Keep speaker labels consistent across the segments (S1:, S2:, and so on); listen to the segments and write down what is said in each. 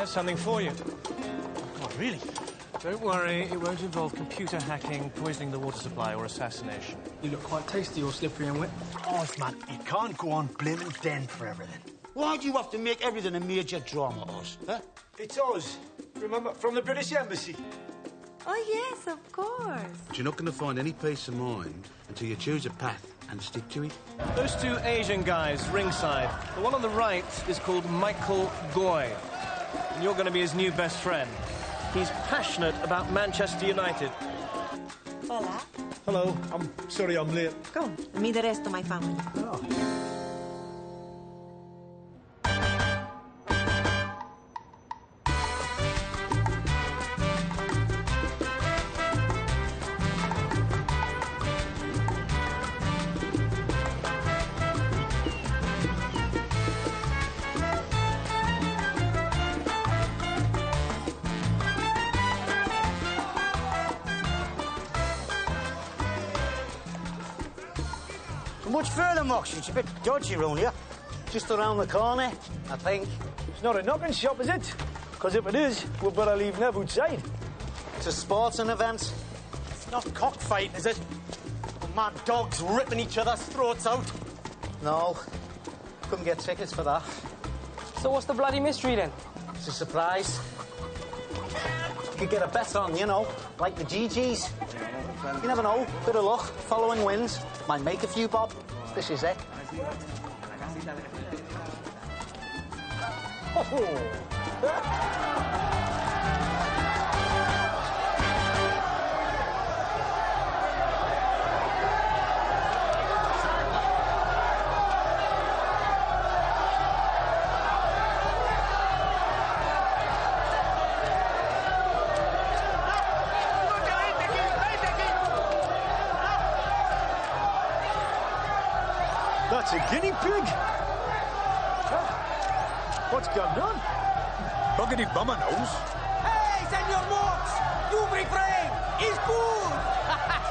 S1: I have something for you.
S2: Oh, really?
S1: Don't worry, it won't involve computer hacking, poisoning the water supply, or assassination.
S2: You look quite tasty, all slippery and wet.
S3: Oh, man, you can't go on blaming Den for everything.
S4: Why do you have to make everything a major drama, us? Huh?
S3: It's us. Remember, from the British Embassy.
S5: Oh, yes, of course.
S6: But you're not going to find any peace of mind until you choose a path and stick to it.
S1: Those two Asian guys, ringside. The one on the right is called Michael Goy. And you're going to be his new best friend. He's passionate about Manchester United.
S5: Hola.
S3: Hello. I'm sorry I'm late.
S5: Go on, meet the rest of my family.
S3: Oh.
S4: Much further, Mox. It's a bit dodgy around here. Just around the corner, I think.
S3: It's not a knocking shop, is it? Because if it is, we'd better leave Nev outside.
S4: It's a sporting event.
S3: It's not cockfighting, is it? Mad dogs ripping each other's throats out.
S4: No. Couldn't get tickets for that.
S2: So what's the bloody mystery, then?
S4: It's a surprise. You could get a bet on, you know, like the GGs. You never know. Bit of luck. Following wins. Might make a few bob. This is it.
S3: That's a guinea pig. What's going on? Buggity bummer nose.
S7: Hey, Senor Mox! You refrain! It's good!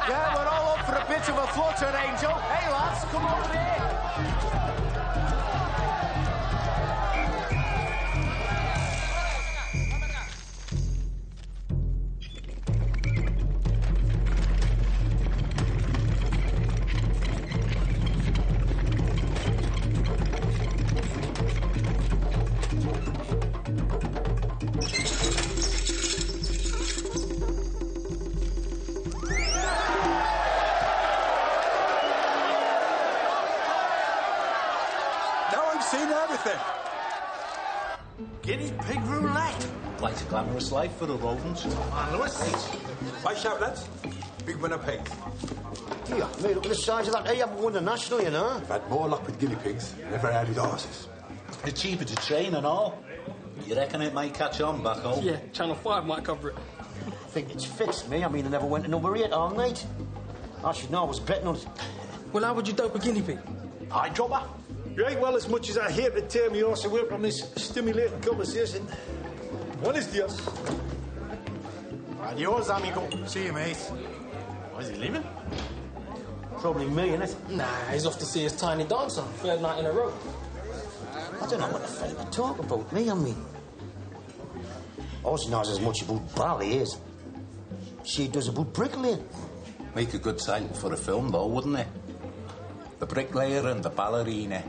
S4: Yeah, we're all up for a bit of a flutter, Angel. Hey, lads, come over here.
S3: Guinea pig roulette.
S8: Quite a glamorous life for a rodent.
S3: Man, Lewis. Why shout, lads? Big winner pigs.
S4: Yeah, mate, look at the size of that. Hey, you haven't won the national, you know.
S9: I've had more luck with guinea pigs than ever had with horses.
S8: It's cheaper to train and all. You reckon it might catch on back home?
S2: Yeah, Channel 5 might cover it.
S4: I think it's fixed me. I mean, I never went to number 8 all night. I should know I was betting on it.
S2: Well, how would you dope a guinea pig?
S3: Eye dropper. Right, well, as much as I hate to tear me horse away from this stimulating conversation, one is yours.
S9: Adios, amigo. See you, mate. Why is he leaving?
S4: Probably me, innit?
S2: Nah, he's off to see his tiny dancer, third night in a row.
S4: I don't know what the fella talk about me, I mean. Oz knows as much about ballet as she does about bricklaying.
S8: Make a good title for a film, though, wouldn't it? The bricklayer and the ballerina.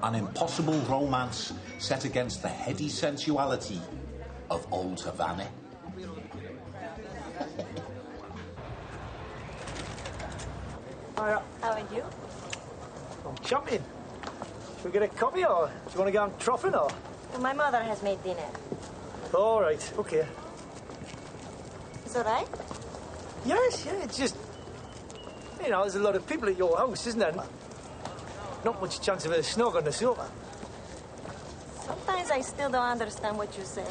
S8: An impossible romance set against the heady sensuality of old Havana.
S3: Hiya.
S5: How are you?
S3: I'm champion. Should we get a coffee, or do you want to go on troughing, or?
S5: Well, my mother has made dinner.
S3: All right, okay.
S5: It's all right?
S3: Yes, yeah, it's just... You know, there's a lot of people at your house, isn't there? Not much chance of a snog on the sofa.
S5: Sometimes I still don't understand what you say.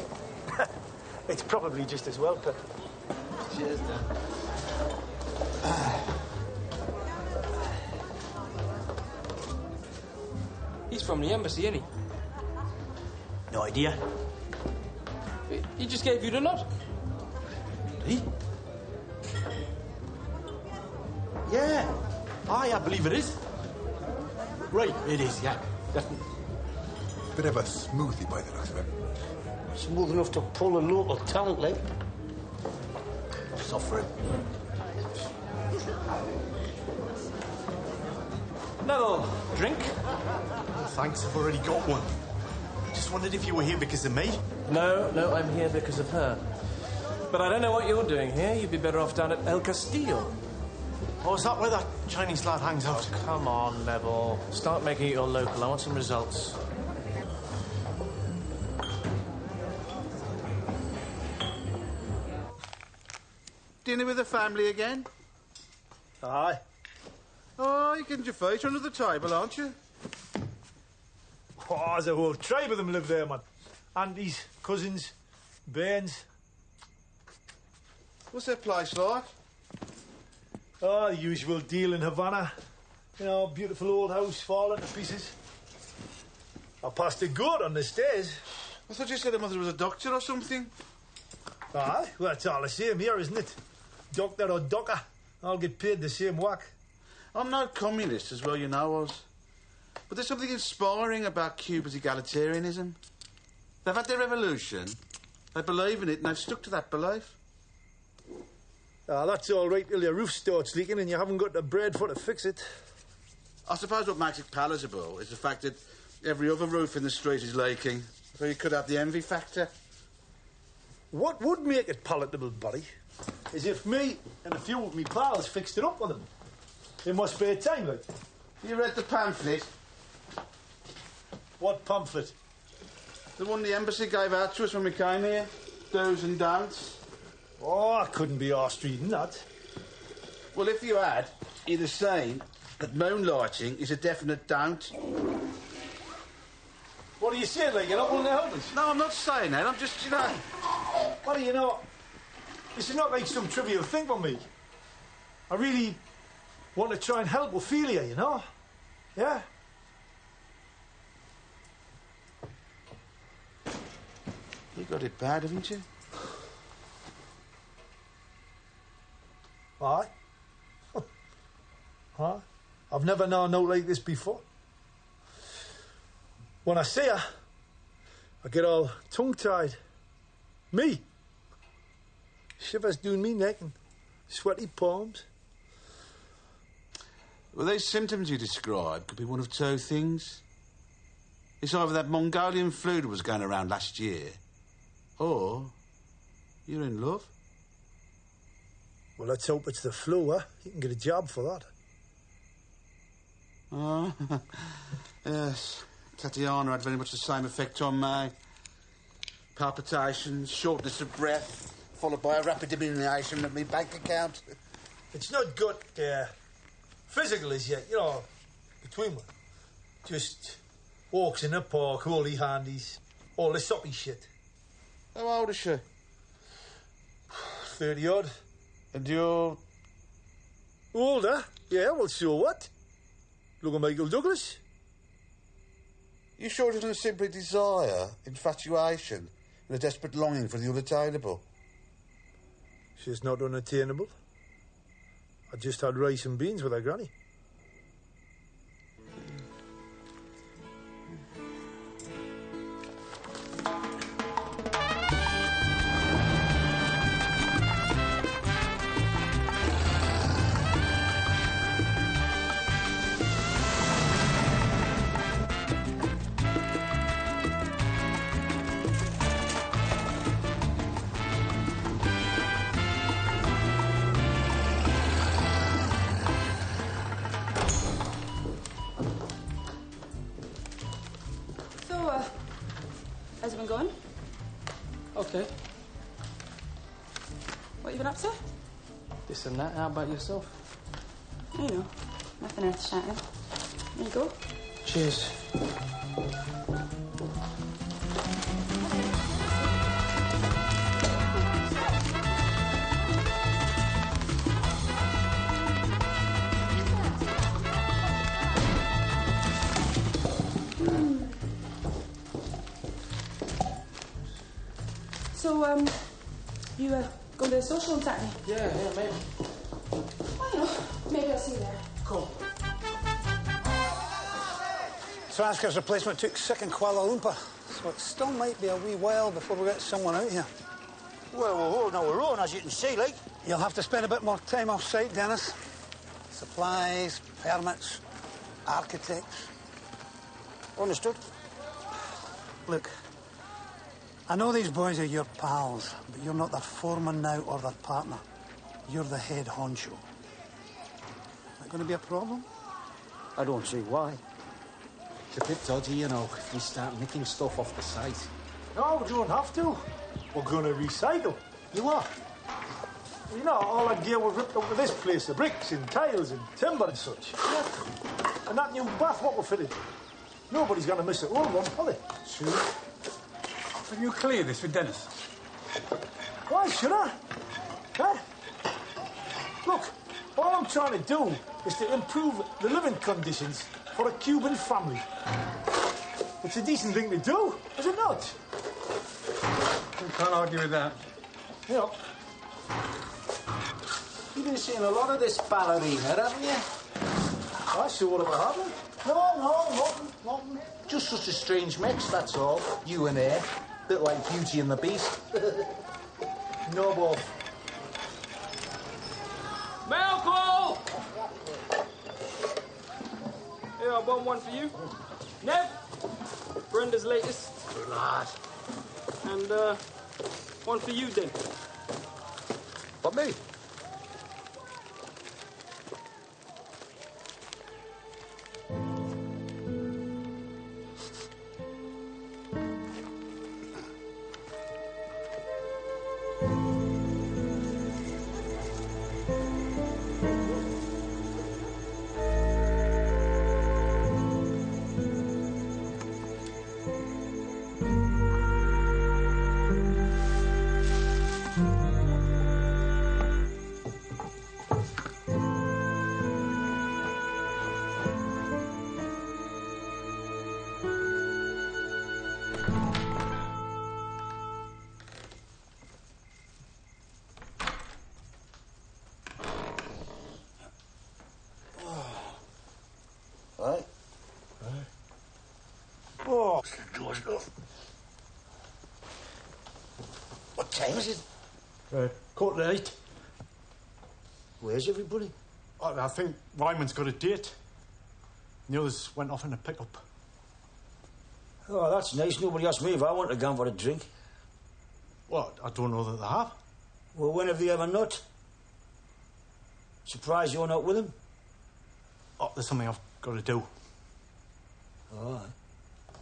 S3: It's probably just as well, Pep.
S4: Cheers, Dan.
S2: He's from the embassy, isn't he?
S3: No idea.
S2: He just gave you the nod.
S3: Did he? Yeah. I believe it is. Right, it is, yeah. Definitely.
S9: Bit of a smoothie by the looks of it.
S4: Smooth enough to pull a local talent, like. Suffering.
S1: Another drink?
S9: Thanks, I've already got one. Just wondered if you were here because of me.
S1: No, I'm here because of her. But I don't know what you're doing here. You'd be better off down at El Castillo.
S9: Oh, is that where that Chinese lad hangs out?
S1: Oh, come on, Neville. Start making it your local. I want some results.
S6: Dinner with the family again?
S3: Aye.
S6: Oh, you're getting your face under the table, aren't you?
S3: Oh, there's a whole tribe of them live there, man. Aunties, cousins, bairns.
S6: What's that place like?
S3: Oh, the usual deal in Havana. You know, beautiful old house falling to pieces. I passed a goat on the stairs.
S6: I thought you said her mother was a doctor or something.
S3: Aye, well, it's all the same here, isn't it? Doctor or docker, I'll get paid the same whack.
S6: I'm no communist, as well you know, Oz. But there's something inspiring about Cuba's egalitarianism. They've had their revolution, they believe in it, and they've stuck to that belief.
S3: Ah, that's all right till your roof starts leaking and you haven't got the bread for to fix it.
S6: I suppose what makes it palatable is the fact that every other roof in the street is leaking, so you could have the envy factor.
S3: What would make it palatable, buddy, is if me and a few of me pals fixed it up with them. In my spare time, like.
S6: You read the pamphlet?
S3: What pamphlet?
S6: The one the embassy gave out to us when we came here. Do's and don'ts.
S3: Oh, I couldn't be arsed reading that.
S6: Well, if you had, you'd have seen that moonlighting is a definite don't.
S3: What are you saying, like, you're not willing to help us?
S6: No, I'm not saying that. I'm just, you know...
S3: What do you know? This is not like some trivial thing for me. I really want to try and help Ophelia, you know? Yeah?
S6: You got it bad, haven't you?
S3: Aye. Aye. I've never known no like this before. When I see her, I get all tongue-tied. Me? Shivers doing me neck and sweaty palms.
S6: Well, these symptoms you describe could be one of two things. It's either that Mongolian flu that was going around last year, or you're in love.
S3: Well, let's hope it's the flu, huh? You can get a job for that.
S6: Oh, yes. Tatiana had very much the same effect on me. Palpitations, shortness of breath, followed by a rapid diminution of my bank account.
S3: It's not good, physical as yet, you know, between them. Just walks in the park, holy handies, all the soppy shit.
S6: How old is she?
S3: 30-odd.
S6: And you're...
S3: Older? Yeah, well, so what? Look at Michael Douglas.
S6: You sure it isn't simply desire, infatuation, and a desperate longing for the unattainable?
S3: She's not unattainable. I just had rice and beans with her granny.
S10: How's it been going?
S2: Okay.
S10: What you been up to?
S2: This and that. How about yourself?
S10: You know, nothing earth shattering. There you go.
S2: Cheers.
S10: So, you going to the social on Saturday?
S2: Yeah, maybe.
S10: Well, you know, maybe I'll see you there.
S2: Cool.
S11: Trasker's replacement took sick in Kuala Lumpur, so it still might be a wee while before we get someone out here.
S12: Well, we're holding our own, as you can see, like.
S11: You'll have to spend a bit more time off-site, Dennis. Supplies, permits, architects.
S12: Understood.
S11: Look, I know these boys are your pals, but you're not their foreman now or their partner. You're the head honcho. That going to be a problem?
S12: I don't see why.
S4: It's a bit dodgy, you know, if we start nicking stuff off the site.
S3: No, we don't have to. We're going to recycle.
S4: You are?
S3: You know, all that gear was ripped out of this place, the bricks and tiles and timber and such. And that new bath what we fitted. Nobody's going to miss it all one, are they?
S2: True. Can you clear this with Dennis?
S3: Why should I? Huh? Look, all I'm trying to do is to improve the living conditions for a Cuban family. It's a decent thing to do, is it not?
S2: You can't argue with that.
S3: You know.
S8: You've been seeing a lot of this ballerina, haven't you?
S3: I sure what about happening.
S8: No, nothing. Just such a strange mix, that's all. You and her. Bit like Beauty and the Beast.
S3: No, Bob.
S7: Malcolm! Here, I bought one for you. Nev, Brenda's latest.
S8: Good lad.
S7: And, one for you, then.
S8: What, me?
S12: Right? Oh, George, enough. What time is it?
S9: 8:15.
S12: Where's everybody?
S9: I think Ryman's got a date. The others went off in a pickup.
S12: Oh, that's nice. Nobody asked me if I want to go for a drink.
S9: Well, I don't know that they have.
S12: Well, when have they ever not? Surprised you're not with them?
S9: Oh, there's something I've got to do.
S12: Oh,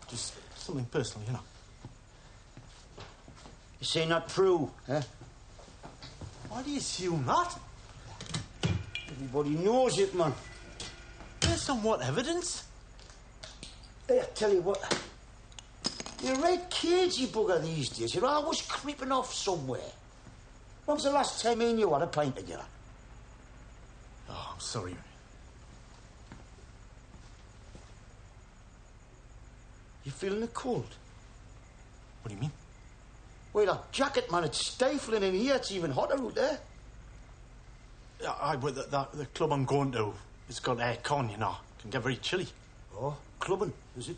S9: Just something personal, you know.
S12: you say not true, huh?
S9: Why do you assume that?
S12: Everybody knows it, man.
S9: Based on what evidence?
S12: Hey, I tell you what. You're a right cagey bugger these days. You're always creeping off somewhere. When was the last time me and you had a pint together?
S9: Oh, I'm sorry.
S12: You feeling the cold?
S9: What do you mean?
S12: Well, that jacket, man, it's stifling in here. It's even hotter out there.
S9: Yeah, but the club I'm going to, it's got aircon, you know. It can get very chilly.
S12: Oh, clubbing, is it?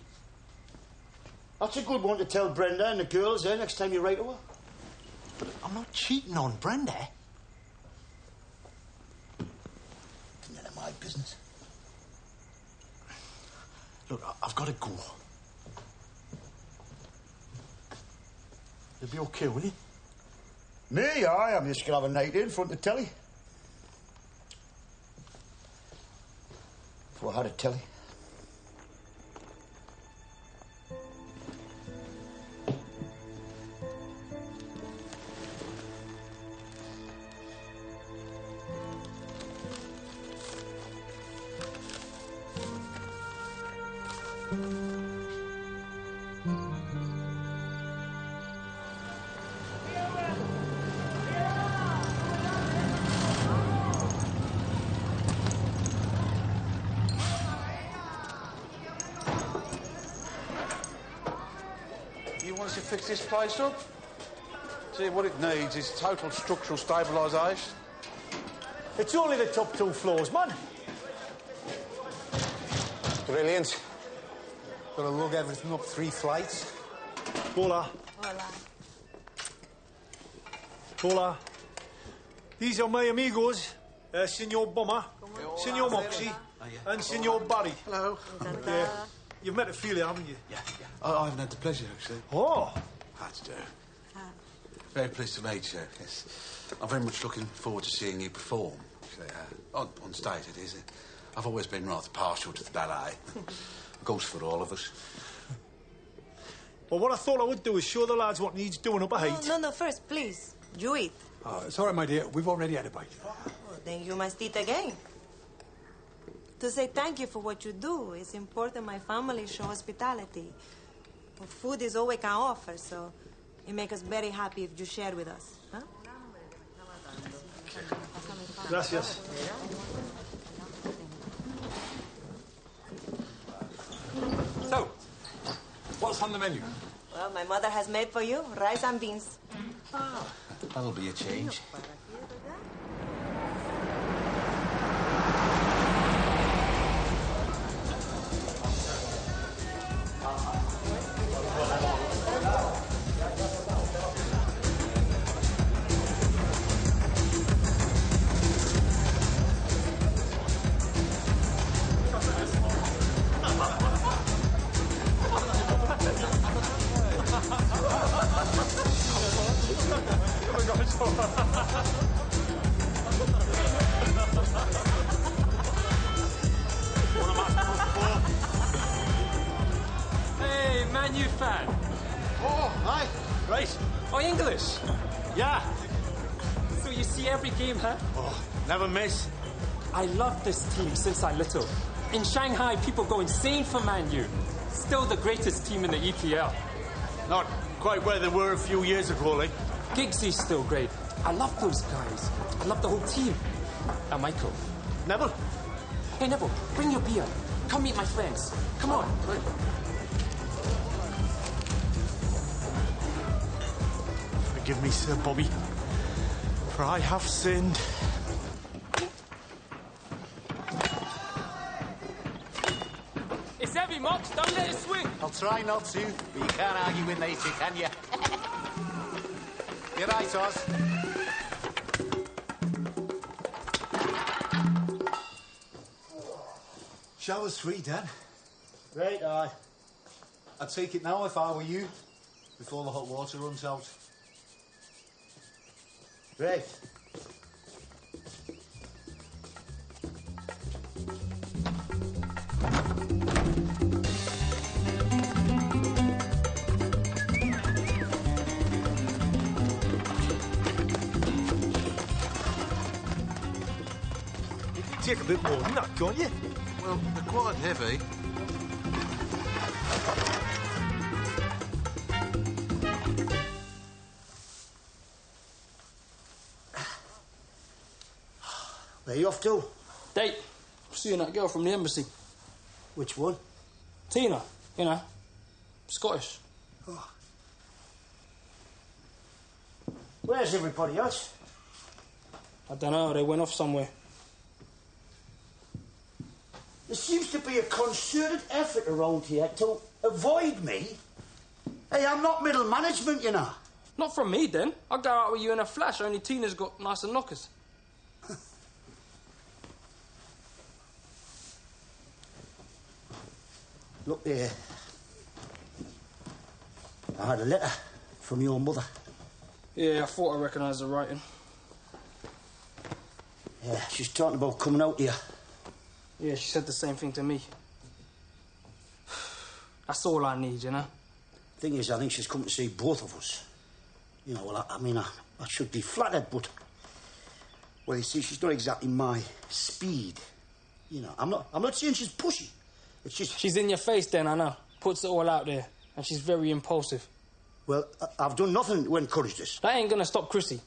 S12: That's a good one to tell Brenda and the girls, eh, next time you write to her.
S9: But I'm not cheating on Brenda.
S12: It's none of my business.
S9: Look, I've got to go. You'll be okay, will you?
S12: Me, I'm just gonna have a night in front of the telly. If I had a telly.
S6: You want us to fix this place up? See, what it needs is total structural stabilisation.
S3: It's only the top 2 floors, man.
S12: Brilliant.
S11: Gotta lug everything up 3 flights.
S3: Hola.
S5: Hola.
S3: Hola. These are my amigos, Senor Bomber, Senor Moxie, and Senor Barry.
S6: Hello.
S3: Yeah. You've met Ophelia, haven't you?
S6: Yeah. I haven't had the pleasure, actually.
S3: Oh.
S6: Had to do. Very pleased to meet you. Yes. I'm very much looking forward to seeing you perform. Actually, on stage, it is. I've always been rather partial to the ballet. It goes for all of us.
S3: Well, what I thought I would do is show the lads what needs doing up a height.
S5: No, first, please. You eat.
S2: It's all right, my dear. We've already had a bite.
S5: Well, then you must eat again. To say thank you for what you do, it's important my family show hospitality. Well, food is all we can offer, so it makes us very happy if you share with us. Huh?
S3: Gracias.
S2: So, what's on the menu?
S5: Well, my mother has made for you rice and beans.
S6: That'll be a change.
S13: Hey, Man U fan.
S6: Oh, hi.
S13: Right. Oh, English?
S3: Yeah.
S13: So you see every game, huh?
S3: Oh, never miss.
S13: I love this team since I'm little. In Shanghai, people go insane for Man U. Still the greatest team in the EPL.
S3: Not quite where they were a few years ago, like.
S13: Giggsy's still great. I love those guys. I love the whole team. And Michael.
S3: Neville?
S13: Hey, Neville, bring your beer. Come meet my friends. Come on.
S3: Forgive me, Sir Bobby, for I have sinned.
S13: It's heavy, Mox. Don't let it swing.
S4: I'll try not to, but you can't argue with nature, can you? You're right, Oz. Shower's free, Dan.
S12: Right, aye.
S4: I'd take it now if I were you, before the hot water runs out.
S12: Right.
S3: You can take a bit more than that, can't you?
S6: Well, they're quite heavy.
S12: Where you off to?
S14: Date. Seeing that girl from the embassy.
S12: Which one?
S14: Tina, you know. Scottish.
S12: Oh. Where's everybody else?
S14: I don't know, they went off somewhere.
S12: There seems to be a concerted effort around here to avoid me. Hey, I'm not middle management, you know.
S14: Not from me, then. I'll go out with you in a flash, only Tina's got nicer knockers.
S12: Look there. I had a letter from your mother.
S14: Yeah, I thought I recognised the writing.
S12: Yeah, she's talking about coming out here.
S14: Yeah, she said the same thing to me. That's all I need, you know?
S12: Thing is, I think she's come to see both of us. You know, well, I mean, I should be flattered, but... Well, you see, she's not exactly my speed. You know, I'm not saying she's pushy. It's just...
S14: She's in your face then, I know. Puts it all out there. And she's very impulsive.
S12: Well, I've done nothing to encourage this.
S14: That ain't gonna stop Chrissy.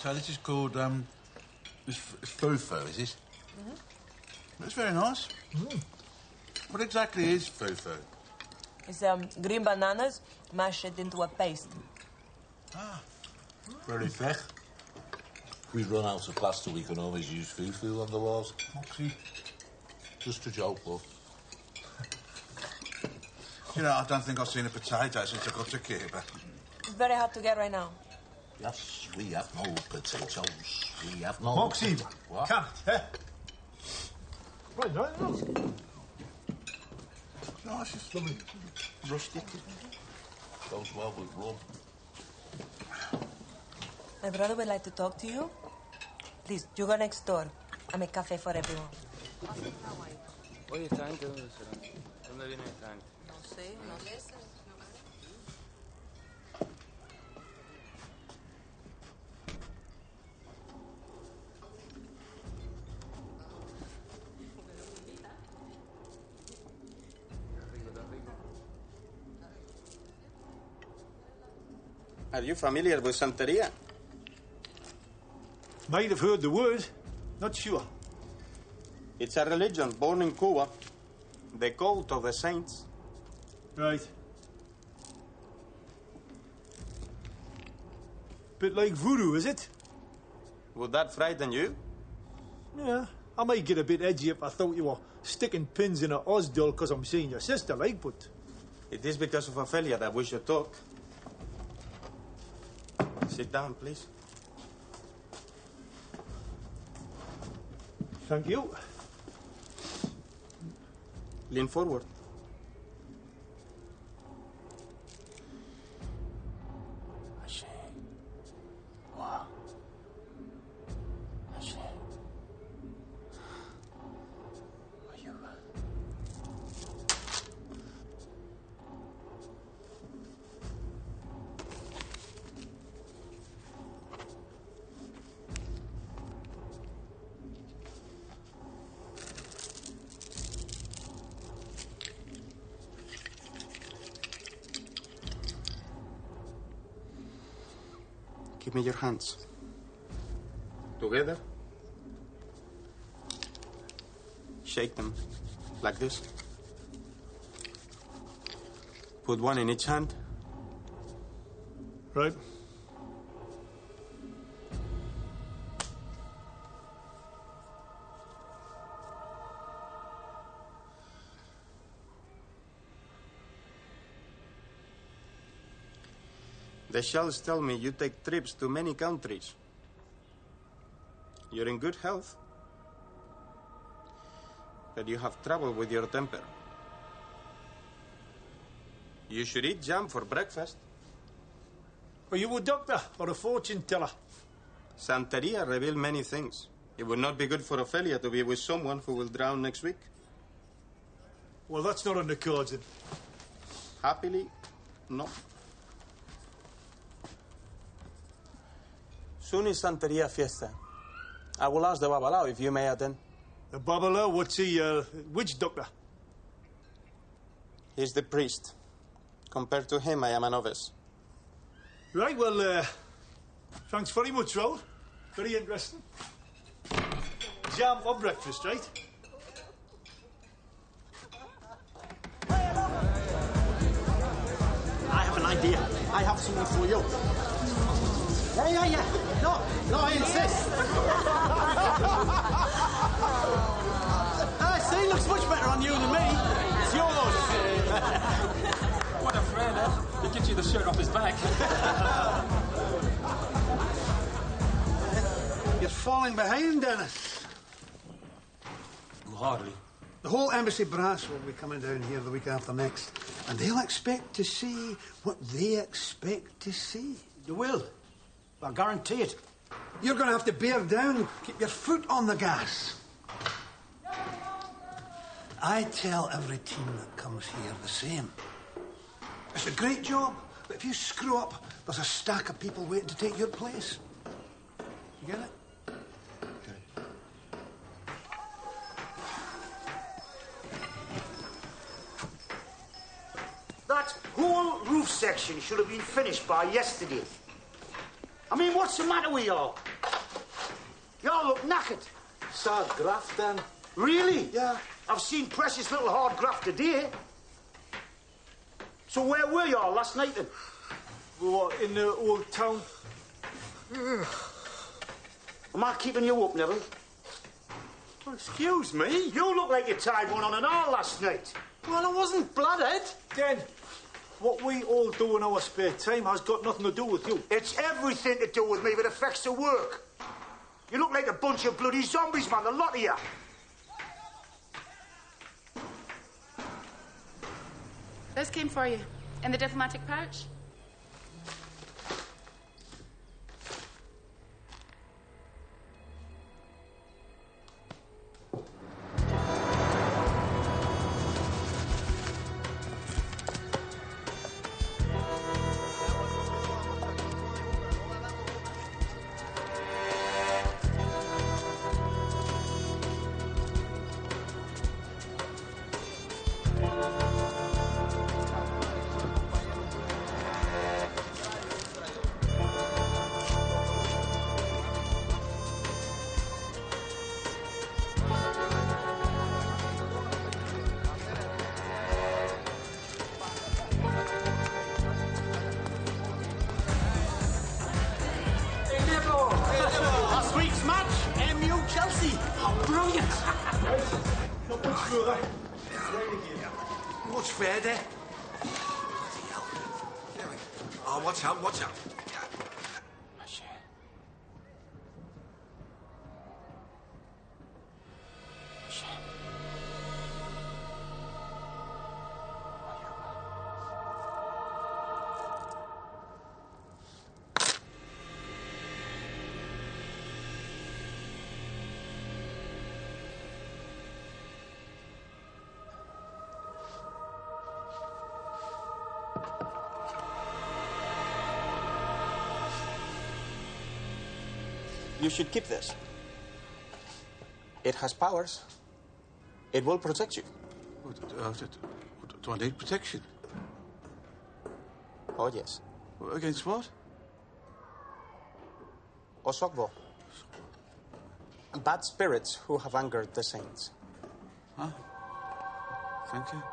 S6: So this is called, it's fufu, is it?
S5: Mm-hmm.
S6: That's very nice. What exactly is fufu?
S5: It's green bananas mashed into a paste.
S8: Very thick. If we run out of plaster, we can always use fufu on the walls.
S6: Moxie.
S8: Just a joke, love.
S6: You know, I don't think I've seen a potato since I got to Cuba.
S5: It's very hard to get right now.
S8: Yes, we have no potatoes. We have no...
S3: Moxie,
S8: What?
S3: can't, eh? Right, right, no.
S6: Nice, it's lovely. Rustic.
S8: Goes well with rum.
S5: My brother would like to talk to you. Please, you go next door. I make cafe for everyone.
S14: Oye, esta gente, ¿dónde será? ¿Dónde viene esta gente?
S5: No sé, no sé.
S15: Are you familiar with Santeria?
S3: Might have heard the word. Not sure.
S15: It's a religion born in Cuba. The cult of the saints.
S3: Right. Bit like voodoo, is it?
S15: Would that frighten you?
S3: Yeah. I might get a bit edgy if I thought you were sticking pins in a Oz doll because I'm seeing your sister, like, but...
S15: It is because of Ophelia that we should talk. Sit down, please.
S3: Thank you.
S15: Lean forward. Give me your hands. Together. Shake them. Like this. Put one in each hand.
S3: Right.
S15: The shells tell me you take trips to many countries. You're in good health. But you have trouble with your temper. You should eat jam for breakfast.
S3: Are you a doctor or a fortune teller?
S15: Santeria revealed many things. It would not be good for Ophelia to be with someone who will drown next week.
S3: Well, that's not on the cards, then.
S15: Happily, no. Soon is Santeria fiesta. I will ask the Babalao if you may attend.
S3: The Babalao? What's he, witch doctor?
S15: He's the priest. Compared to him, I am a novice.
S3: Right, well, thanks very much, Raoul. Very interesting. Jam for breakfast, right?
S12: I have an idea. I have something for you. Yeah. No, I insist. See, looks much better on you than me. It's yours.
S13: What a friend, eh? He gives you the shirt off his back.
S11: You're falling behind, Dennis.
S8: Hardly.
S11: The whole embassy brass will be coming down here the week after next, and they'll expect to see what they expect to see.
S12: You will. I guarantee it.
S11: You're going to have to bear down, keep your foot on the gas. I tell every team that comes here the same. It's a great job, but if you screw up, there's a stack of people waiting to take your place. You get it?
S12: That whole roof section should have been finished by yesterday. I mean, what's the matter with y'all? You all look knackered.
S11: Sad graft, then.
S12: Really?
S11: Yeah.
S12: I've seen precious little hard graft today. So where were you all last night, then?
S3: We were in the old town.
S12: Am I keeping you up, Neville?
S9: Oh, excuse me?
S12: You look like you tied one on an hour last night.
S9: Well, I wasn't blooded.
S3: Den, what we all do in our spare time has got nothing to do with you.
S12: It's everything to do with me that affects the work. You look like a bunch of bloody zombies, man, the lot of you.
S10: This came for you in the diplomatic pouch.
S9: Last week's match, MU Chelsea. Oh, brilliant.
S3: Not much further.
S6: What's fair there? Oh, watch out, watch out.
S15: You should keep this. It has powers. It will protect you.
S6: Do I need protection?
S15: Oh, yes.
S6: Against what?
S15: Osogbo. Bad spirits who have angered the saints.
S6: Huh? Thank you.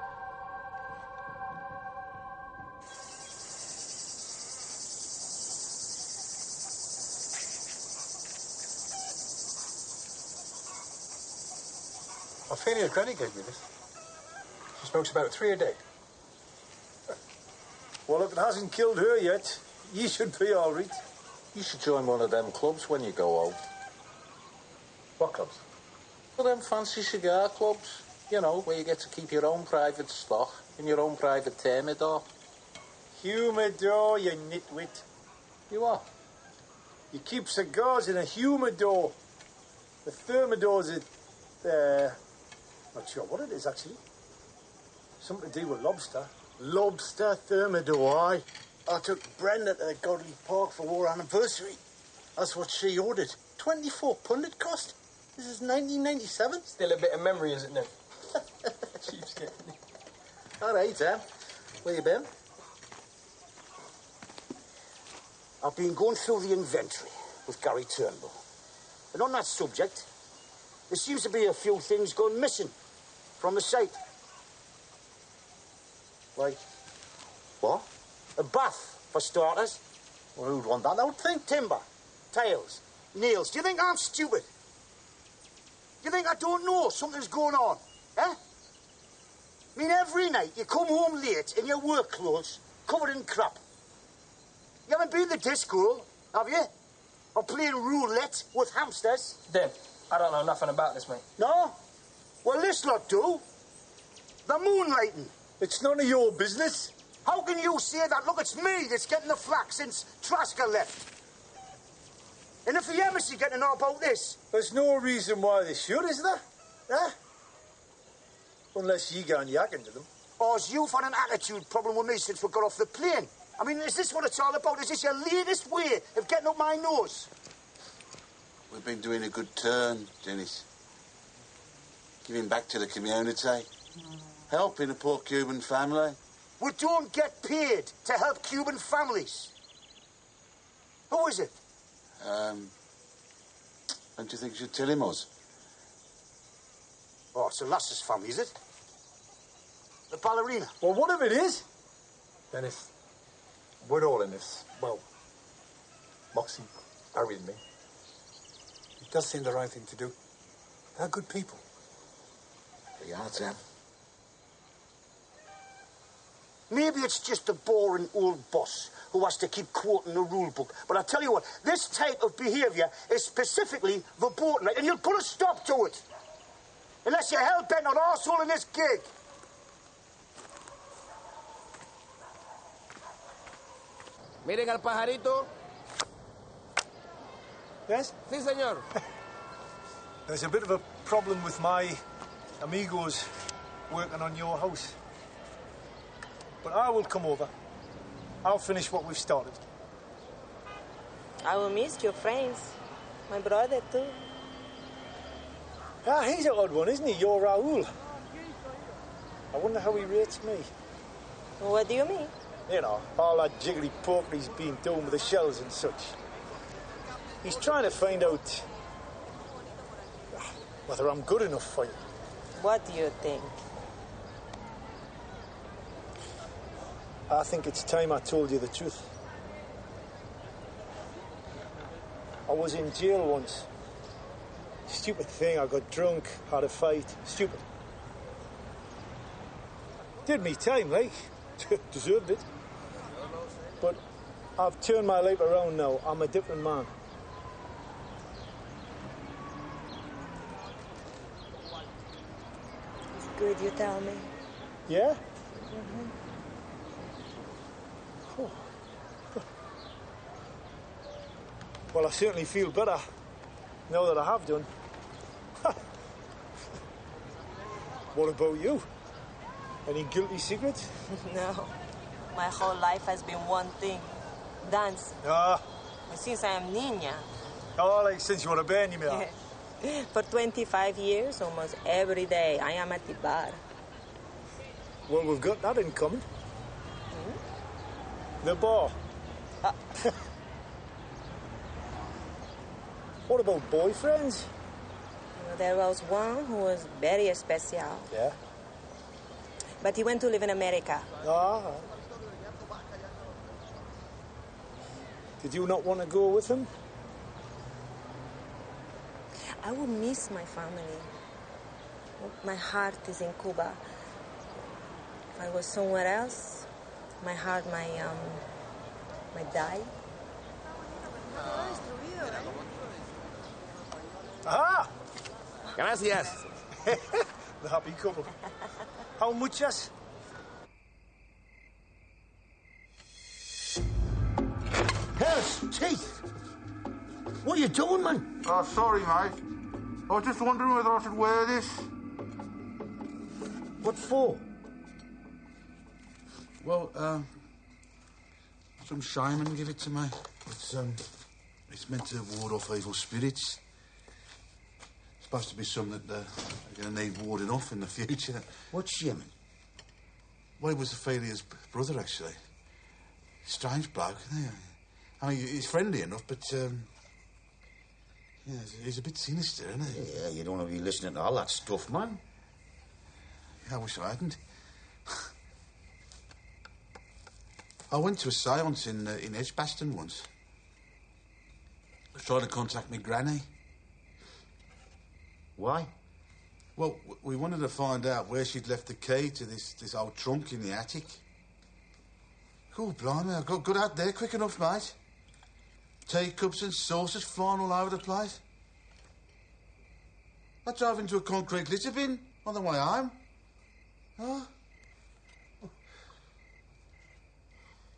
S11: Ophelia's granny gave me this. She smokes about 3 a day.
S3: Well, if it hasn't killed her yet, you should be all right.
S8: You should join one of them clubs when you go home.
S11: What clubs?
S8: Well, them fancy cigar clubs. You know, where you get to keep your own private stock in your own private thermidor.
S3: Humidor, you nitwit.
S8: You are?
S3: You keep cigars in a humidor. The thermidor's not sure what it is, actually. Something to do with lobster.
S12: Lobster thermidor, aye. I took Brenda to Godley Park for our anniversary. That's what she ordered. £24 it cost. This is 1997.
S14: Still a bit of memory, isn't it?
S8: Cheapskate. All right, where you been?
S12: I've been going through the inventory with Gary Turnbull. And on that subject, there seems to be a few things gone missing from the site.
S8: Like?
S12: What? A bath, for starters.
S8: Well, who'd want that old thing?
S12: Timber, tiles, nails. Do you think I'm stupid? Do you think I don't know something's going on? Eh? I mean, every night you come home late in your work clothes, covered in crap. You haven't been to the disco, have you? Or playing roulette with hamsters?
S14: Then, I don't know nothing about this, mate.
S12: No? Well, this lot do. The moonlighting.
S3: It's none of your business.
S12: How can you say that? Look, it's me that's getting the flack since Trasker left. And if the embassy get to know about this...
S3: There's no reason why they should, is there? Eh? Unless you go and yak into them.
S12: Or has you've had an attitude problem with me since we got off the plane? I mean, is this what it's all about? Is this your latest way of getting up my nose?
S6: We've been doing a good turn, Dennis. Giving back to the community. Helping a poor Cuban family.
S12: We don't get paid to help Cuban families. Who is it?
S6: Don't you think you should tell him, Oz?
S12: Oh, it's the lass's family, is it? The ballerina.
S3: Well, whatever it is. Dennis, we're all in this. Well, Moxie married me. It does seem the right thing to do. They're good people.
S6: They are, Sam.
S12: Maybe it's just a boring old boss who has to keep quoting the rule book. But I tell you what, this type of behaviour is specifically verboten, right? And you'll put a stop to it. Unless you're hell-bent on arsehole in this gig.
S7: Miren al pajarito.
S3: Yes?
S7: Sí, señor.
S3: There's a bit of a problem with my amigos working on your house. But I will come over. I'll finish what we've started.
S5: I will miss your friends. My brother, too.
S3: Ah, he's an odd one, isn't he? You're Raoul. I wonder how he rates me.
S5: What do you mean?
S3: You know, all that jiggly-pokery he's been doing with the shells and such. He's trying to find out whether I'm good enough for you.
S5: What do you think?
S3: I think it's time I told you the truth. I was in jail once. Stupid thing, I got drunk, had a fight. Stupid. Did me time, like. Deserved it. But I've turned my life around now. I'm a different man.
S5: It's good you tell me.
S3: Yeah?
S5: Mm-hmm.
S3: Oh. Well, I certainly feel better now that I have done. What about you? Any guilty secrets?
S5: No. My whole life has been one thing. Dance.
S3: Ah.
S5: Since I am niña.
S3: Oh, like since you were a baby, you mean?
S5: For 25 years, almost every day, I am at the bar.
S3: Well, we've got that in common. The bar. What about boyfriends?
S5: There was one who was very special.
S3: Yeah?
S5: But he went to live in America.
S3: Ah. Did you not want to go with him?
S5: I will miss my family. My heart is in Cuba. If I was somewhere else, my heart might die.
S3: Ah!
S7: Gracias.
S3: The happy couple. How muchas?
S12: Harris, teeth! What are you doing, man?
S6: Oh, sorry, mate. I was just wondering whether I should wear this.
S12: What for?
S6: Well, some shaman give it to me. It's meant to ward off evil spirits. It's supposed to be something that they're going to need warding off in the future.
S12: What shaman?
S6: Well, he was Ophelia's brother, actually. Strange bloke, isn't he? I mean, he's friendly enough, but, yeah, he's a bit sinister, isn't he?
S12: Yeah, you don't want to be listening to all that stuff, man.
S6: Yeah, I wish I hadn't. I went to a séance in Edgbaston once. I was trying to contact me granny.
S12: Why?
S6: Well, we wanted to find out where she'd left the key to this old trunk in the attic. Oh, blimey, I've got good out there quick enough, mate. Teacups and saucers flying all over the place. I drove into a concrete litter bin on the way home. Oh.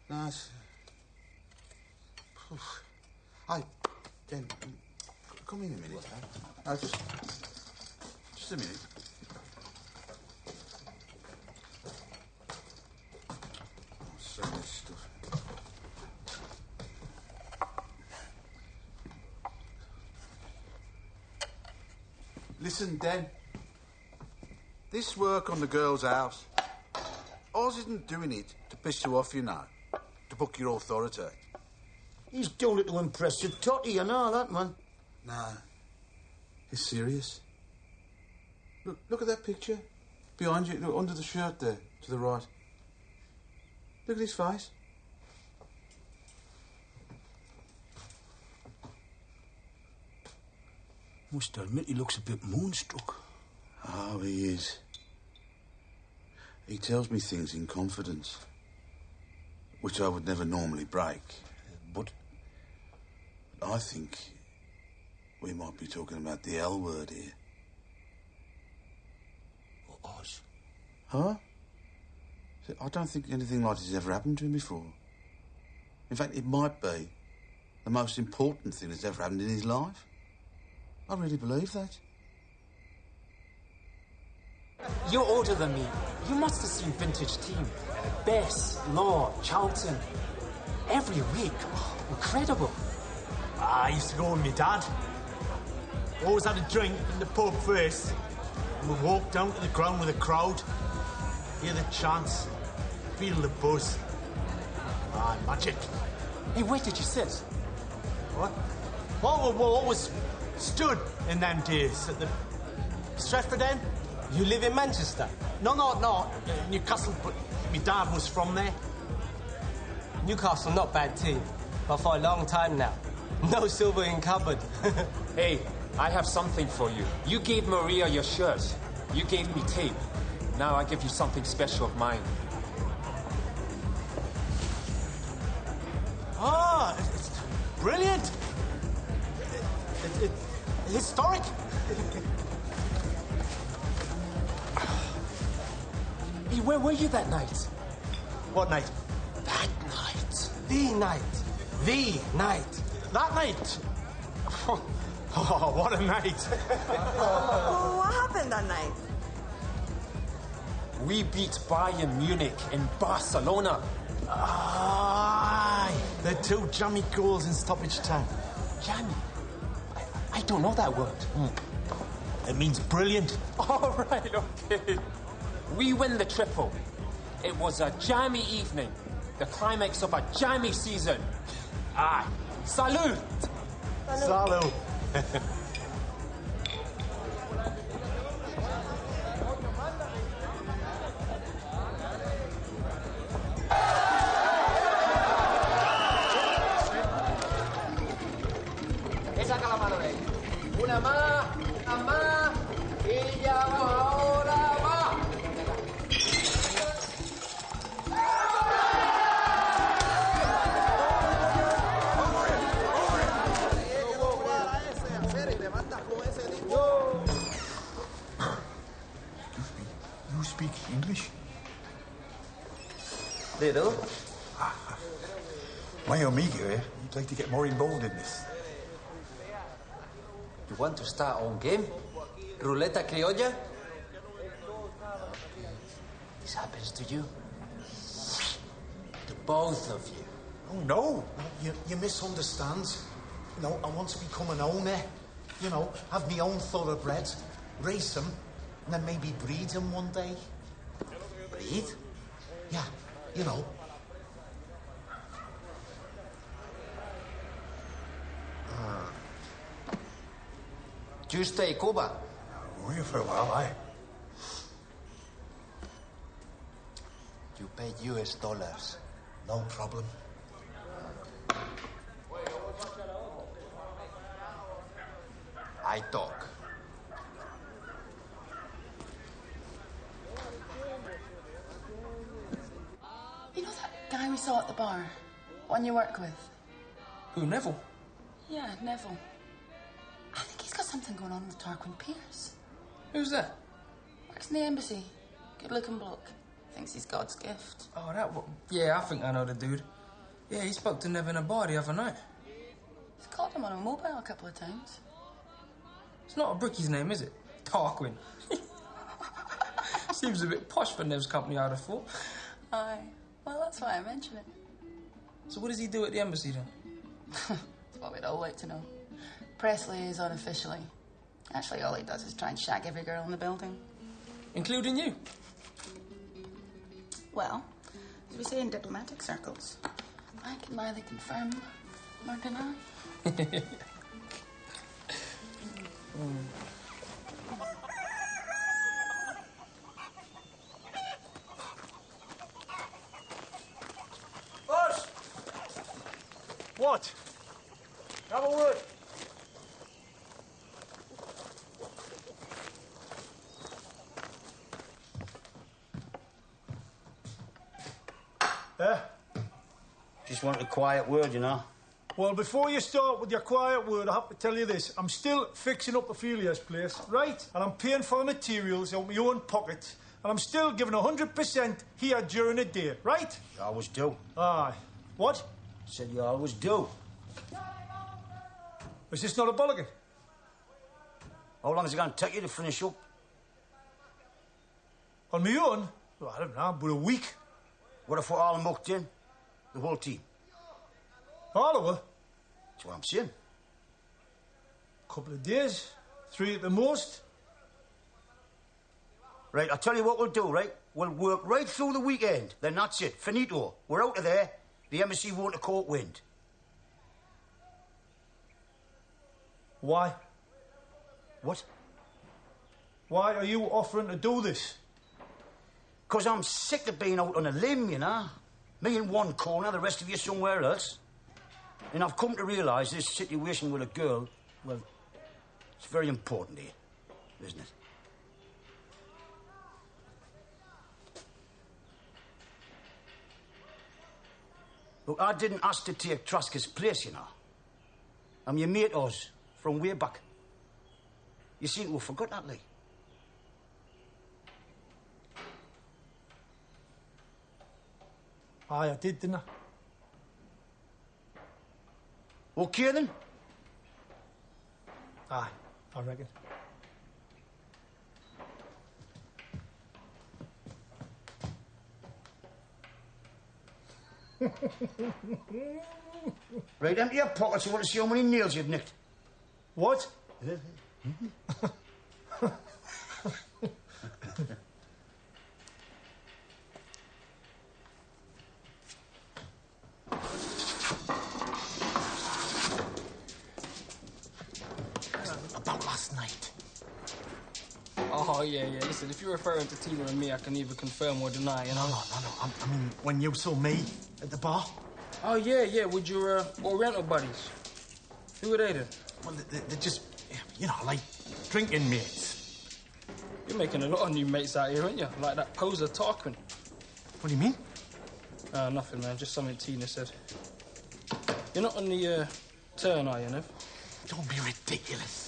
S6: Nice. Hey, Dan, come in a minute. No, just a minute. So much stuff. Listen, Dan. This work on the girl's house, Oz isn't doing it to piss you off, you know, to book your authority.
S12: He's doing it to impress the totty and all that, man.
S6: No. He's serious. Look at that picture. Behind you, look, under the shirt there, to the right. Look at his face.
S12: Must admit, he looks a bit moonstruck.
S6: Oh, he is. He tells me things in confidence, which I would never normally break.
S12: But
S6: I think we might be talking about the L word here.
S12: Us?
S6: Huh? I don't think anything like this has ever happened to him before. In fact, it might be the most important thing that's ever happened in his life. I really believe that.
S13: You're older than me. You must have seen vintage team. Bess, Law, Charlton. Every week. Oh, incredible.
S3: I used to go with my dad. Always had a drink in the pub first. And we'd walk down to the ground with the crowd. Hear the chants. Feel the buzz. Ah, magic.
S13: Hey, where did you sit?
S3: What? Well, we always stood in them days at the Stretford End.
S7: You live in Manchester?
S3: No, Newcastle, but my dad was from there.
S7: Newcastle, not bad team, but for a long time now. No silver in cupboard.
S13: Hey, I have something for you. You gave Maria your shirt. You gave me tape. Now I give you something special of mine.
S3: Ah, it's brilliant. It's historic.
S13: Hey, where were you that night?
S3: What night?
S7: That night. The night. The night.
S3: That night? Oh, what a night.
S5: What happened that night?
S13: We beat Bayern Munich in Barcelona.
S3: Aye, the two jammy goals in stoppage time.
S13: Jammy? I don't know that word.
S3: It means brilliant.
S13: All right, okay. We win the triple. It was a jammy evening. The climax of a jammy season. Aye. Salute!
S3: Salute.
S7: Saca la mano de ahí. Una más, y ya va, ahora va.
S11: You speak English?
S7: Little.
S11: My amigo here, he'd like to get more involved in this.
S7: You want to start our own game? Ruleta criolla? This happens to you? To both of you.
S9: Oh, no. You misunderstand. You know, I want to become an owner. You know, have my own thoroughbreds, race them, and then maybe breed them one day.
S7: Breed?
S9: Yeah, you know.
S7: You stay Cuba?
S11: We're here for a while, aye.
S7: You pay US dollars.
S9: No problem.
S7: I talk.
S10: You know that guy we saw at the bar? One you work with?
S14: Who, Neville?
S10: Yeah, Neville. I think he's got something going on with Tarquin Pierce.
S14: Who's that?
S10: Works in the embassy. Good-looking bloke. Thinks he's God's gift.
S14: Oh, that one. Yeah, I think I know the dude. Yeah, he spoke to Nev in a bar the other night.
S10: He's called him on a mobile a couple of times.
S14: It's not a brookie's name, is it? Tarquin. Seems a bit posh for Nev's company, I'd have thought.
S10: Aye. Well, that's why I mention it.
S14: So what does he do at the embassy, then?
S10: That's what we'd all like to know. Press liaison officially. Actually, all he does is try and shag every girl in the building.
S14: Including you?
S10: Well, as we say in diplomatic circles, I can neither confirm nor deny.
S3: Boss! What? Have a word.
S12: Just want a quiet word, you know.
S3: Well, before you start with your quiet word, I have to tell you this. I'm still fixing up Ophelia's place, right? And I'm paying for the materials out of my own pocket. And I'm still giving 100% here during the day, right?
S12: You always do.
S3: Aye. What?
S12: Said you always do.
S3: Is this not a bollocking?
S12: How long is it going to take you to finish up?
S3: On my own? Well, I don't know, but a week.
S12: What if we're all mucked in? The whole team?
S3: All of it?
S12: That's what I'm saying.
S3: Couple of days. 3 at the most.
S12: Right, I'll tell you what we'll do, right? We'll work right through the weekend. Then that's it. Finito. We're out of there. The embassy won't have caught wind.
S3: Why?
S12: What?
S3: Why are you offering to do this?
S12: 'Cause I'm sick of being out on a limb, you know. Me in one corner, the rest of you somewhere else. And I've come to realise this situation with a girl, well, it's very important here, isn't it? Look, I didn't ask to take Traska's place, you know. I'm your mate, Oz, from way back. You seem to have forgot that, Lee.
S3: Aye, I did, didn't I?
S12: Okay, then?
S3: Aye, I reckon.
S12: Right, empty your pockets. I want to see how many nails you've nicked.
S3: What?
S9: About last night.
S14: Oh, yeah. Listen, if you're referring to Tina and me, I can either confirm or deny, you know?
S9: No. I mean, when you saw me at the bar.
S14: Oh, yeah, with your Oriental buddies. Who were they then?
S9: Well, they're just, you know, like drinking mates.
S14: You're making a lot of new mates out here, aren't you? Like that poser Tarquin.
S9: What do you mean?
S14: Nothing, man. Just something Tina said. You're not on the turn, are you, Nev?
S9: Don't be ridiculous.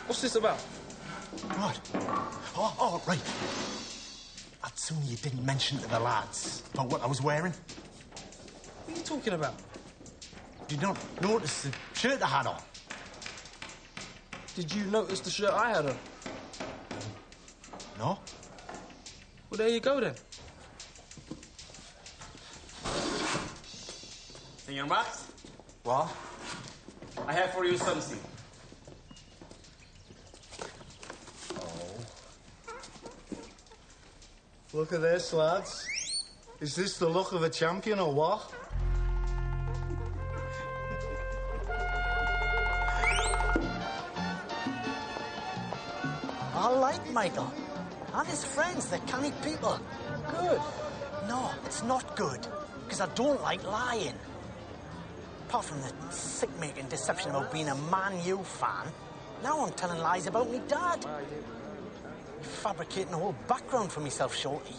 S14: What's this about?
S9: What? Oh, right. I'd sooner you didn't mention to the lads about what I was wearing.
S14: What are you talking about?
S9: Did you not notice the shirt I had on?
S14: Did you notice the shirt I had on?
S9: No.
S14: Well, there you go, then.
S15: Senor Max,
S9: What?
S15: I have for you something.
S11: Look at this, lads. Is this the look of a champion or what?
S9: I like Michael. And his friends, they're canny people. Good. No, it's not good. Because I don't like lying. Apart from the sick-making deception about being a Man U fan, now I'm telling lies about me dad. Fabricating a whole background for myself shortly.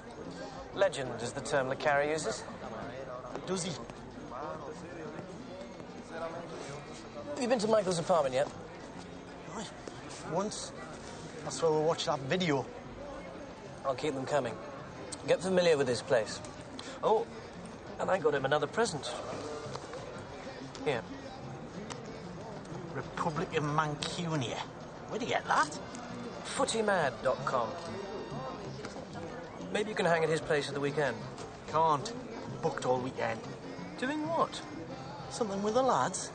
S1: Legend is the term Le Carre uses.
S9: Does he?
S1: Have you been to Michael's apartment yet?
S9: Right. Once. That's where we watched that video.
S1: I'll keep them coming. Get familiar with this place. Oh, and I got him another present. Here.
S9: Republic of Mancunia. Where'd you get that?
S1: footymad.com. Maybe you can hang at his place at the weekend.
S9: Can't. Booked all weekend.
S1: Doing what?
S9: Something with the lads.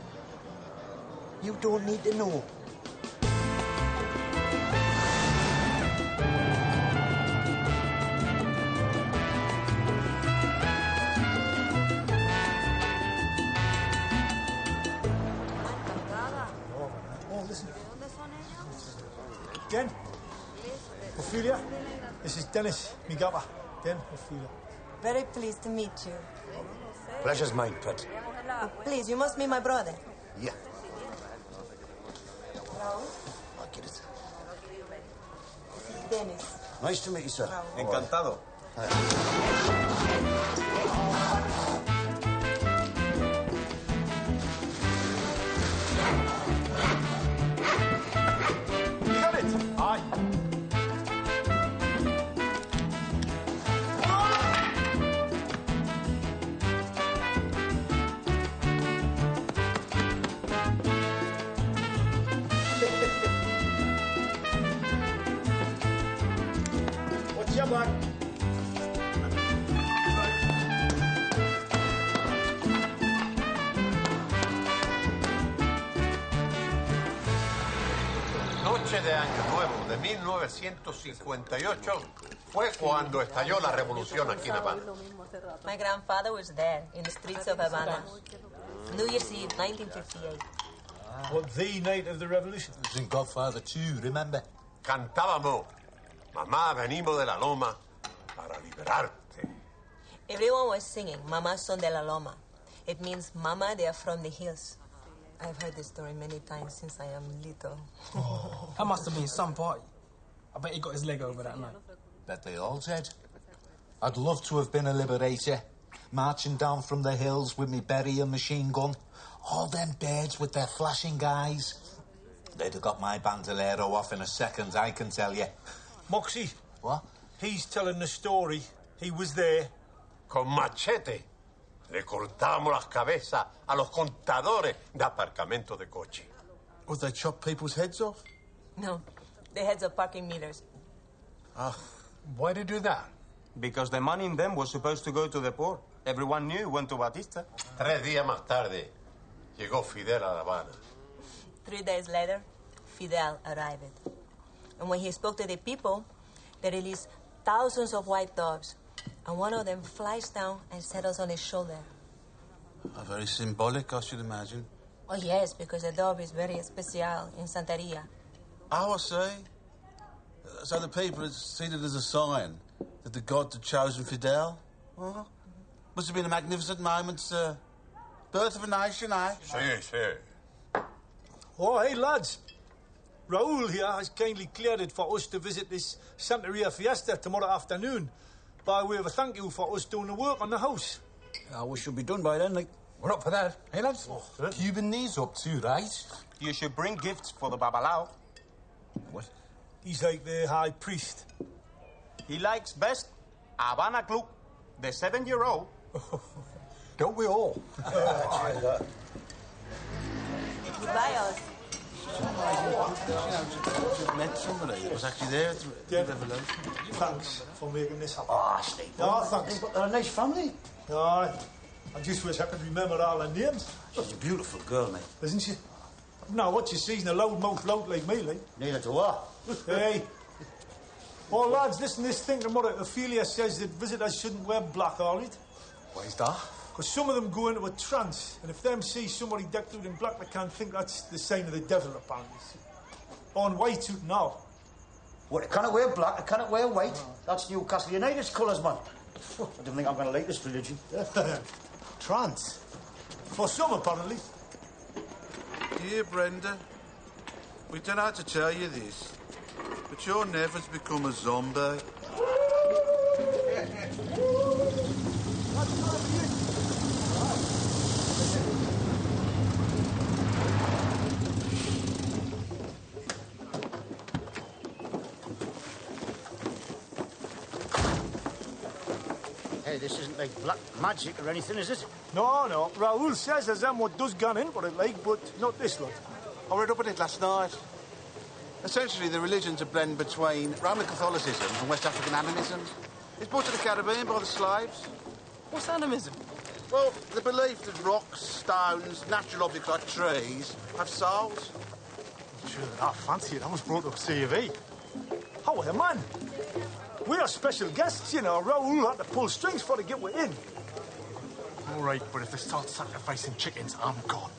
S9: You don't need to know.
S3: Den, Ophelia, this is Dennis, me gaffer. Den, Ophelia.
S5: Very pleased to meet you.
S12: Pleasure's mine, Pet.
S5: Oh, please, you must meet my brother.
S12: Yeah.
S5: Raúl,
S12: I get it.
S5: this is Dennis.
S12: Nice to meet you, sir.
S15: Encantado.
S3: You got it? Aye. What's your back?
S16: Noche de Año Nuevo de 1958 fue cuando estalló la revolución aquí en Habana.
S5: My grandfather was there in the streets of Havana. New Year's Eve, 1958.
S3: What, the night of the revolution?
S8: It was in Godfather 2, remember?
S16: Cantábamos, mamá, venimos de la loma para liberarte.
S5: Everyone was singing Mama Son de la Loma. It means Mama, they are from the hills. I've heard this story many times since I am little.
S14: That must have been some party. I bet he got his leg over that night.
S8: Bet they all did. I'd love to have been a liberator, marching down from the hills with me berry and machine gun. All them birds with their flashing eyes. They'd have got my bandolero off in a second, I can tell you.
S3: Moxie.
S8: What?
S3: He's telling the story. He was there.
S16: Con machete le cortábamos las cabezas a los contadores de aparcamientos de coche.
S6: Would they chop people's heads off?
S5: No, the heads of parking meters.
S15: Why did you do that?
S17: Because the money in them was supposed to go to the poor. Everyone knew it went to Batista.
S16: 3 días más tarde llegó Fidel a La Habana.
S5: 3 days later, Fidel arrived. And when he spoke to the people, they released thousands of white doves. And one of them flies down and settles on his shoulder.
S6: Very symbolic, I should imagine.
S5: Oh, yes, because the dove is very especial in Santeria.
S6: Oh, I see. So the people had seen it as a sign that the gods had chosen Fidel? Well, must have been a magnificent moment, sir. Birth of a nation, eh?
S16: Sí, sí.
S3: Oh, hey, lads. Raúl here has kindly cleared it for us to visit this Santeria fiesta tomorrow afternoon by way of a thank you for us doing the work on the house.
S2: We should be done by then, like.
S15: We're up for that, eh, lads?
S8: Cuban knees up too, right?
S17: You should bring gifts for the babalao.
S2: What?
S3: He's like the high priest.
S17: He likes best Habana Club, the 7-year-old.
S15: Don't we all?
S5: Goodbye, Oz.
S6: Met somebody that was actually there at the revolution.
S3: Thanks for making this happen.
S12: Ah, Steve.
S3: No, thanks.
S12: They've got a nice family.
S3: Aye. I just wish I could remember all their names.
S12: She's a beautiful girl, mate.
S3: Isn't she? Now, what you see's a loudmouth lout like me, like.
S12: Neither do I.
S3: Hey. Oh, lads, listen to this thing tomorrow. Ophelia says that visitors shouldn't wear black, all right?
S15: Why is that?
S3: Because some of them go into a trance, and if them see somebody decked out in black, they can't think that's the sign of the devil, apparently. On white suit now.
S12: What, I cannot wear black, I cannot wear white. That's Newcastle United's colours, man. I don't think I'm going to like this religion.
S3: Trance? For some, apparently.
S6: Dear Brenda, we don't know how to tell you this, but your never's become a zombie.
S12: Hey, this isn't like black magic or anything, is it?
S3: No, no. Raúl says there's them what does gone in for it, like, but not this lot.
S6: I read up on it last night. Essentially, the religion's a blend between Roman Catholicism and West African animism. It's brought to the Caribbean by the slaves.
S14: What's animism?
S6: Well, the belief that rocks, stones, natural objects like trees have souls.
S3: Sure, I fancy it. I was brought up CUV. Oh, hey, man. We are special guests, you know. Raúl had to pull strings for to get we in.
S2: All right, but if they start sacrificing chickens, I'm gone.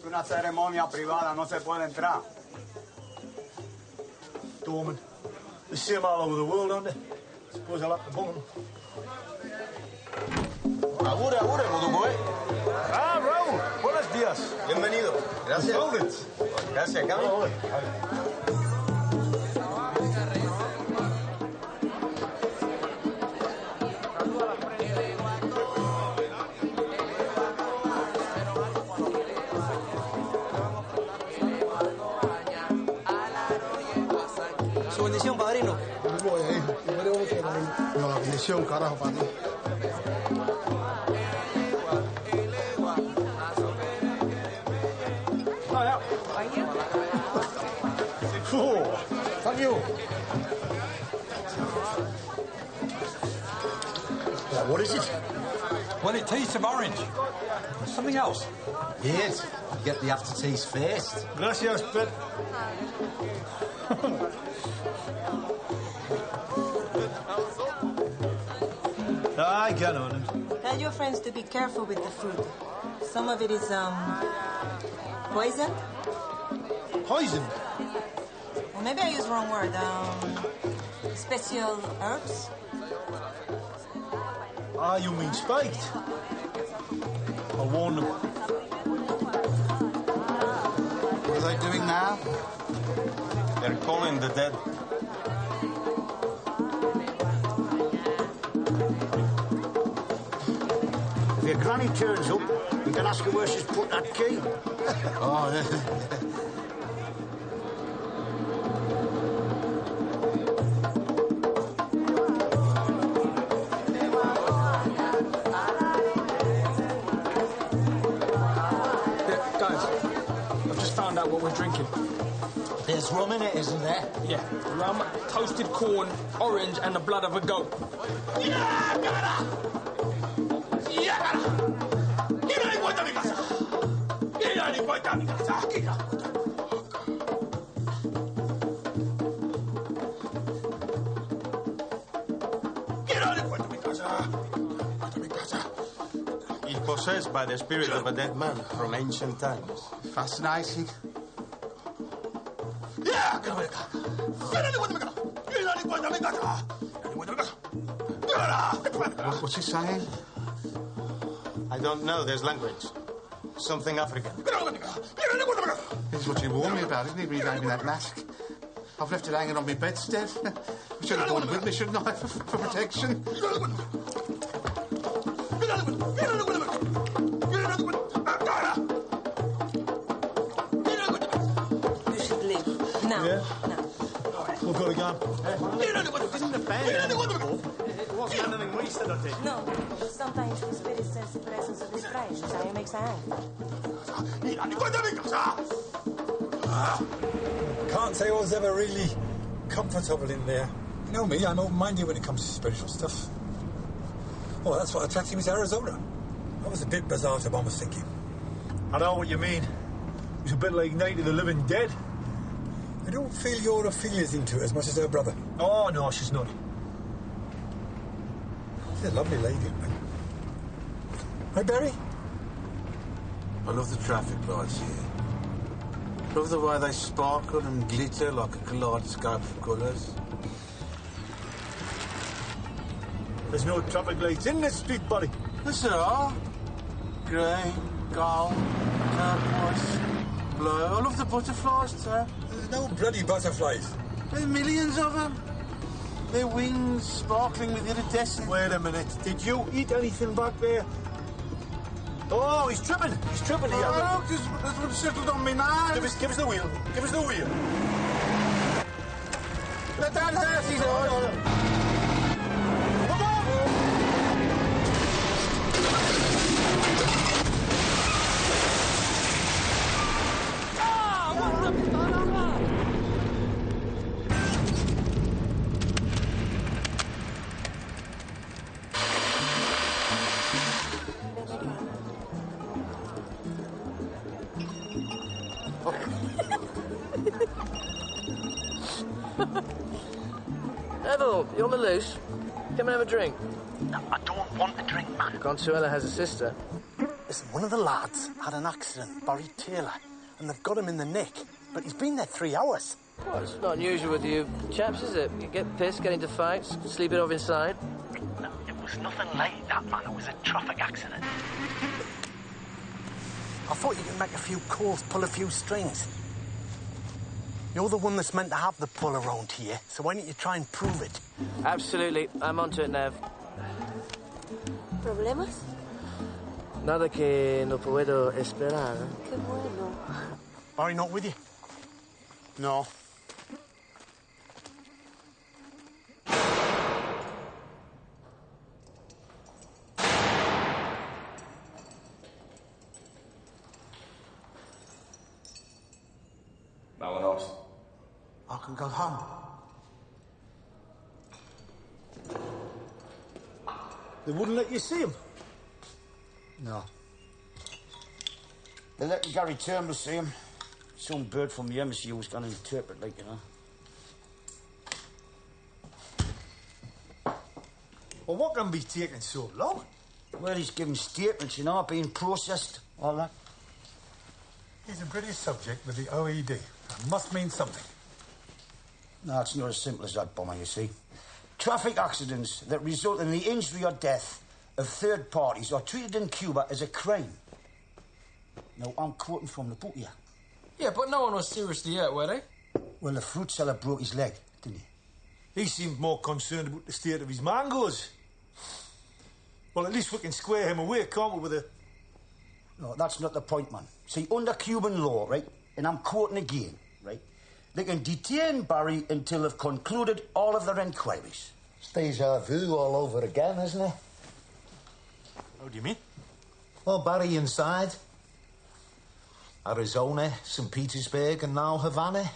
S17: Una ceremonia privada, no se puede entrar.
S3: Dorman. They see them all over the world, don't they? Suppose I'll have to bung them.
S17: Agure, agure, Mudugoy.
S3: Ah, Raúl. Buenos días.
S17: Bienvenido. Gracias.
S3: Hold it.
S17: Gracias, Cami.
S9: Su bendición, padrino.
S18: No, la bendición, carajo, padrino.
S3: Oh, thank you.
S2: What is it? Well, it tastes of orange. Something else?
S12: Yes, you get the aftertaste first.
S3: Gracias, Pet. I get on it.
S5: Tell your friends to be careful with the food. Some of it is, poison?
S3: Poison?
S5: Or maybe I used the wrong word. Special herbs?
S3: Ah, you mean spiked? I'll warn them.
S17: What are they doing now? They're calling the dead.
S12: If your granny turns up, you can ask her where she's put that key.
S6: Oh, yeah.
S14: Guys, I've just found out what we're drinking.
S9: There's rum in it, isn't there?
S14: Yeah, rum, toasted corn, orange, and the blood of a goat.
S17: He's possessed by the spirit of a dead man from ancient times.
S6: Fascinating. What's he saying?
S17: I don't know. There's language. Something African.
S6: This is what you warned me about, isn't it, when you gave me that mask? I've left it hanging on my bedstead. I should have brought it with me, shouldn't I, for protection?
S5: You should leave. Now.
S3: Yeah?
S5: Now.
S3: We've got to go.
S17: Isn't the band? It wasn't anything we said or did.
S5: No. Sometimes the spirit sense the presence of his friends, and it makes a hand.
S2: Can't say I was ever really comfortable in there. You know me, I'm open-minded when it comes to spiritual stuff. Oh, that's what attracted me to Arizona. That was a bit bizarre to what I was thinking.
S3: I know what you mean. It's a bit like Night of the Living Dead.
S2: I don't feel your affiliates into it as much as her brother.
S3: Oh, no, she's not.
S2: She's a lovely lady. Right, Barry?
S6: I love the traffic lights here. Love the way they sparkle and glitter like a kaleidoscope of colours.
S3: There's no traffic lights in this street, buddy.
S6: Yes, there are. Grey, gold, turquoise, blue. I love the butterflies too.
S2: There's no bloody butterflies.
S6: There's millions of them. Their wings sparkling with iridescent.
S3: Wait a minute. Did you eat anything back there? Oh, he's tripping. He's tripping here.
S6: Oh, look, there's one settled on me now.
S3: Give us the wheel. Give us the wheel.
S6: Let that house, he's on.
S3: Come on!
S1: Neville, you on the loose? Come and have a drink.
S9: No, I don't want a drink, man.
S1: Consuela has a sister.
S9: Listen, one of the lads had an accident, Barry Taylor, and they've got him in the nick. But he's been there 3 hours.
S1: Well, it's not unusual with you chaps, is it? You get pissed, get into fights, sleep it off inside.
S9: No, it was nothing like that, man. It was a traffic accident. I thought you could make a few calls, pull a few strings. You're the one that's meant to have the pull around here, so why don't you try and prove it?
S1: Absolutely. I'm onto it, Nev.
S5: ¿Problemas?
S1: Nada que no puedo esperar.
S5: Qué bueno.
S9: Barry not with you? No.
S15: Vámonos.
S9: I can go home.
S3: They wouldn't let you see him.
S12: No. They let Gary Turnbull see him. Some bird from the embassy was going to interpret, like, you know.
S3: Well, what can be taking so long?
S12: Well, he's giving statements, you know, being processed, all that.
S2: He's a British subject with the OED. That must mean something.
S12: No, it's not as simple as that, Bomber, you see. Traffic accidents that result in the injury or death of third parties are treated in Cuba as a crime. Now, I'm quoting from the book here.
S14: Yeah, but no one was seriously hurt, were they?
S12: Well, the fruit seller broke his leg, didn't he?
S3: He seemed more concerned about the state of his mangoes. Well, at least we can square him away, can't we, with a...
S12: No, that's not the point, man. See, under Cuban law, right, and I'm quoting again, right, they can detain Barry until they've concluded all of their inquiries.
S19: It's deja vu all over again, isn't it?
S3: How do you mean?
S19: Well, Barry inside. Arizona, St. Petersburg, and now Havana.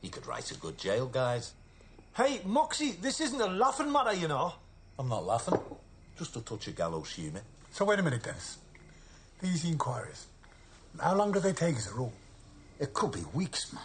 S19: He could write a good jail guide.
S3: Hey, Moxie, this isn't a laughing matter, you know.
S19: I'm not laughing. Just a touch of gallows humour.
S2: So wait a minute, Dennis. These inquiries, how long do they take as a rule?
S12: It could be weeks, man.